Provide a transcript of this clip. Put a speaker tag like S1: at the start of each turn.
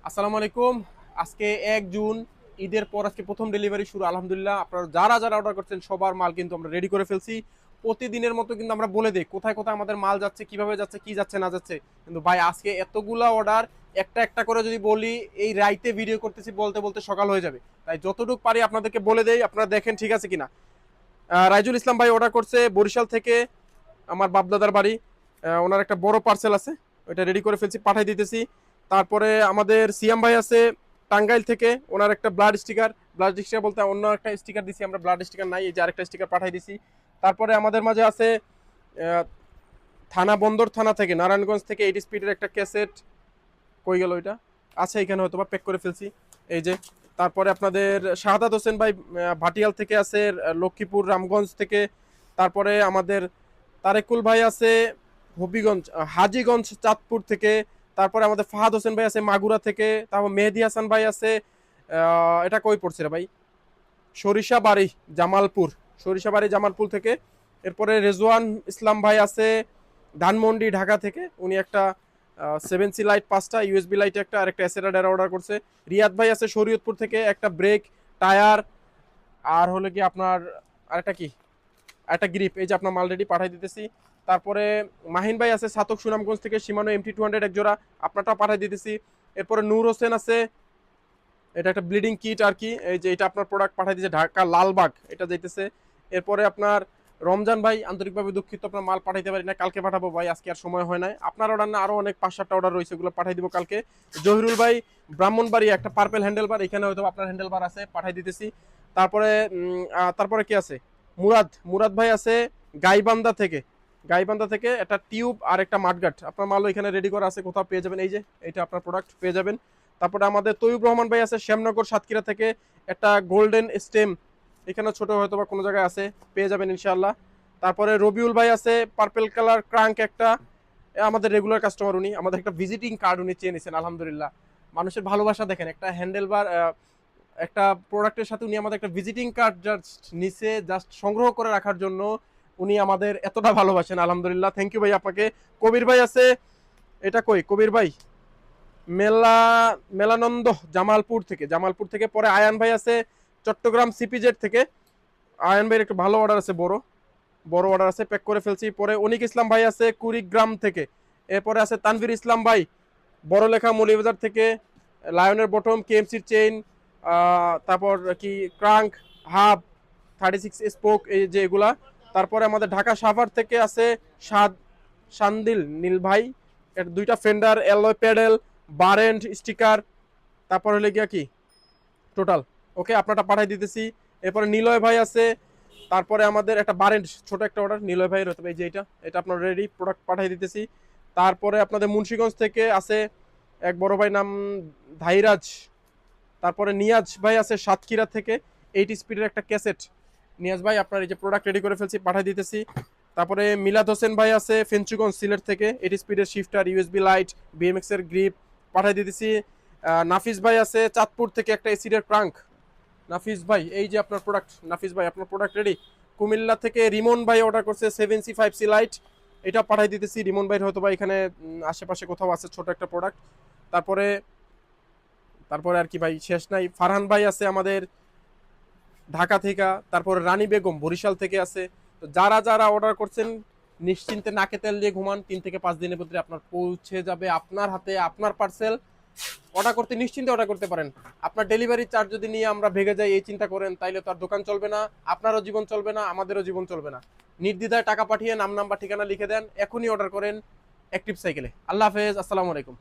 S1: আসসালামু আলাইকুম। আজকে ১ জুন, ঈদের পর আজকে প্রথম ডেলিভারি শুরু। আলহামদুলিল্লাহ আপনারা যারা অর্ডার করছেন সবার মাল কিন্তু আমরা রেডি করে ফেলছি। প্রতিদিনের মতো কিন্তু আমরা বলে দেই কোথায় কোথায় আমাদের মাল যাচ্ছে, কিভাবে যাচ্ছে, কি যাচ্ছে না যাচ্ছে। কিন্তু ভাই আজকে এতগুলা অর্ডার একটা একটা করে যদি বলি, এই রাইতে ভিডিও করতেছি বলতে বলতে সকাল হয়ে যাবে। তাই যতটুকু পারি আপনাদেরকে বলে দেই, আপনারা দেখেন ঠিক আছে কিনা। রাইজুল ইসলাম ভাই অর্ডার করছে বরিশাল থেকে, আমার বাপদাদার বাড়ি। ওনার একটা বড় পার্সেল আছে, ওইটা রেডি করে ফেলছি, পাঠাই দিতেছি। তারপরে আমাদের সিয়াম ভাই আছে টাঙ্গাইল থেকে, ওনার একটা ব্লাড স্টিকার বলতে অন্য একটা স্টিকার দিছি আমরা, ব্লাড স্টিকার নাই, এই যে আরেকটা স্টিকার পাঠাই দিছি। তারপরে আমাদের মাঝে আছে থানা বন্দর থানা থেকে, নারায়ণগঞ্জ থেকে 8 স্পিডের একটা ক্যাসেট। কই গেল ওইটা? আছে এখানে, হয়তো বা প্যাক করে ফেলছি, এই যে। তারপরে আপনাদের শাহাদাত হোসেন ভাই ভাটিয়াল থেকে আছে, লক্ষ্মীপুর রামগঞ্জ থেকে। তারপরে আমাদের তারেকুল ভাই আছে হবিগঞ্জ হাজীগঞ্জ চাঁদপুর থেকে। তারপরে আমাদের ফাহাদ হোসেন ভাই আছে মাগুরা থেকে। তারপর মেহেদি হাসান ভাই আছে, এটা কই পড়ছে রে ভাই, সরিষাবাড়ি জামালপুর, সরিষাবাড়ি জামালপুর থেকে। এরপরে রেজওয়ান ইসলাম ভাই আছে ধানমন্ডি ঢাকা থেকে, উনি একটা 7C লাইট 5টা, ইউএসবি লাইট একটা, আর একটা এসেরা ডেরা অর্ডার করছে। রিয়াদ ভাই আছে শরীয়তপুর থেকে, একটা ব্রেক, টায়ার, আর হলো কি আপনার আরেকটা কি, একটা গ্রিপ। এই যে আপনার মাল রেডি, পাঠাই দিতেছি। তারপরে মাহিন ভাই আছে সাতক সুনামগঞ্জ থেকে, সীমানো MT200 এক জোড়া, আপনারটাও পাঠাই দিতেছি। এরপরে নূর হোসেন আছে, এটা একটা ব্লিডিং কিট আর কি, এই যে এটা আপনার প্রোডাক্ট পাঠাই দিয়েছে ঢাকা লালবাগ, এটা যাইতেছে। এরপরে আপনার রমজান ভাই, আন্তরিকভাবে দুঃখিত আপনার মাল পাঠাইতে পারি না, কালকে পাঠাবো ভাই, আজকে আর সময় হয় নাই। আপনার অর্ডার না আরো অনেক 5-7টা অর্ডার রয়েছে, ওগুলো পাঠাই দিব কালকে। জহিরুল ভাই ব্রাহ্মণবাড়ি, একটা পার্পেল হ্যান্ডেলবার, এখানে হয়তো আপনার হ্যান্ডেলবার আছে, পাঠাই দিতেছি। তারপরে তারপরে কি আছে, মুরাদ ভাই আছে গাইবান্ধা থেকে, একটা টিউব আর একটা মাঠগাট, আপনার মালও এখানে রেডি করা আছে, কোথাও পেয়ে যাবেন, এই যে এটা আপনার প্রোডাক্ট পেয়ে যাবেন। তারপরে আমাদের তৈয়ব রহমান ভাই আছে শ্যামনগর সাতক্ষীরা থেকে, একটা গোল্ডেন স্টেম, এখানে ছোট হয়তো বা কোনো জায়গায় আছে, পেয়ে যাবেন ইনশাআল্লাহ। তারপরে রবিউল ভাই আছে পার্পেল কালার ক্রাঙ্ক একটা, আমাদের রেগুলার কাস্টমার, উনি আমাদের একটা ভিজিটিং কার্ড উনি চেয়ে নিয়েছেন, আলহামদুলিল্লাহ। মানুষের ভালোবাসা দেখেন, একটা হ্যান্ডেলবার একটা প্রোডাক্টের সাথে উনি আমাদের একটা ভিজিটিং কার্ড জাস্ট নিচে, জাস্ট সংগ্রহ করে রাখার জন্য উনি আমাদের এতটা ভালোবাসেন, আলহামদুলিল্লাহ, থ্যাংক ইউ ভাই আপনাকে। কবির ভাই আছে, এটা কই কবির ভাই, মেলা মেলানন্দ জামালপুর থেকে। পরে আয়ান ভাই আছে চট্টগ্রাম সিপিজেড থেকে, আয়ান ভাইয়ের একটু ভালো অর্ডার আছে, বড় বড় অর্ডার আছে, প্যাক করে ফেলছি। পরে অনিক ইসলাম ভাই আছে কুড়িগ্রাম থেকে। এরপরে আছে তানভীর ইসলাম ভাই বড়লেখা মৌলিবাজার থেকে, লায়নের বটম, কেএমসির চেইন, তারপর কি ক্রাঙ্ক, হাব, 36 স্পোক, এই যে এগুলা। তারপরে আমাদের ঢাকা সাভার থেকে আছে শান্দিল নীল ভাই, এর দুইটা ফেন্ডার, অ্যালয় প্যাডেল, বারেন্ট স্টিকার। তারপর হলে গিয়া কি টোটাল, ওকে আপনারটা পাঠাই দিতেছি। এরপরে নিলয় ভাই আছে, তারপরে আমাদের একটা বারেন্ট ছোট একটা অর্ডার নিলয় ভাইয়ের হতে, এই যে এটা আপনার রেডি, প্রোডাক্ট পাঠাই দিতেছি। তারপরে আপনাদের মুন্সিগঞ্জ থেকে আছে এক বড় ভাই, নাম ধাইরাজ। তারপরে নিয়াজ ভাই আছে সাতক্ষীরা থেকে, 8 স্পিডের একটা ক্যাসেট। নিয়াজ ভাই আপনার এই যে প্রোডাক্ট রেডি করে ফেলছি, পাঠাই দিতেছি। তারপরে মিলাদ হোসেন ভাই আছে ফেঞ্চুগঞ্জ সিলেট থেকে, 8 স্পিডের শিফটার, ইউএসবি লাইট, বিএমএক্স এর গ্রিপ, পাঠাই দিতেছি। নাফিস ভাই আছে চাঁদপুর থেকে, একটা এসিডের ক্রাঙ্ক। নাফিস ভাই এই যে আপনার প্রোডাক্ট, নাফিস ভাই আপনার প্রোডাক্ট রেডি। কুমিল্লা থেকে রিমন ভাই অর্ডার করছে 7C 5C লাইট, এটা পাঠাই দিতেছি। রিমন ভাই হয়তো বা এখানে আশেপাশে কোথাও আছে ছোট একটা প্রোডাক্ট। তারপরে তারপরে আর কি ভাই শেষ নাই, ফারহান ভাই আছে আমাদের ঢাকা থেকে। তারপরে রানী বেগম বরিশাল থেকে আছে। তো যারা অর্ডার করছেন নিশ্চিন্তে নাকে তেল দিয়ে ঘুমান, 3 থেকে 5 দিনের মধ্যে আপনার পৌঁছে যাবে আপনার হাতে আপনার পার্সেল। অর্ডার করতে নিশ্চিন্তে অর্ডার করতে পারেন। আপনার ডেলিভারি চার্জ যদি নিয়ে আমরা ভেগে যাই এই চিন্তা করেন, তাইলে তো আর দোকান চলবে না, আপনারও জীবন চলবে না, আমাদেরও জীবন চলবে না। নির্দ্বিধায় টাকা পাঠিয়ে নাম নাম্বার ঠিকানা লিখে দেন, এখনই অর্ডার করেন অ্যাক্টিভ সাইকেলে। আল্লাহ হাফেজ, আসসালামু আলাইকুম।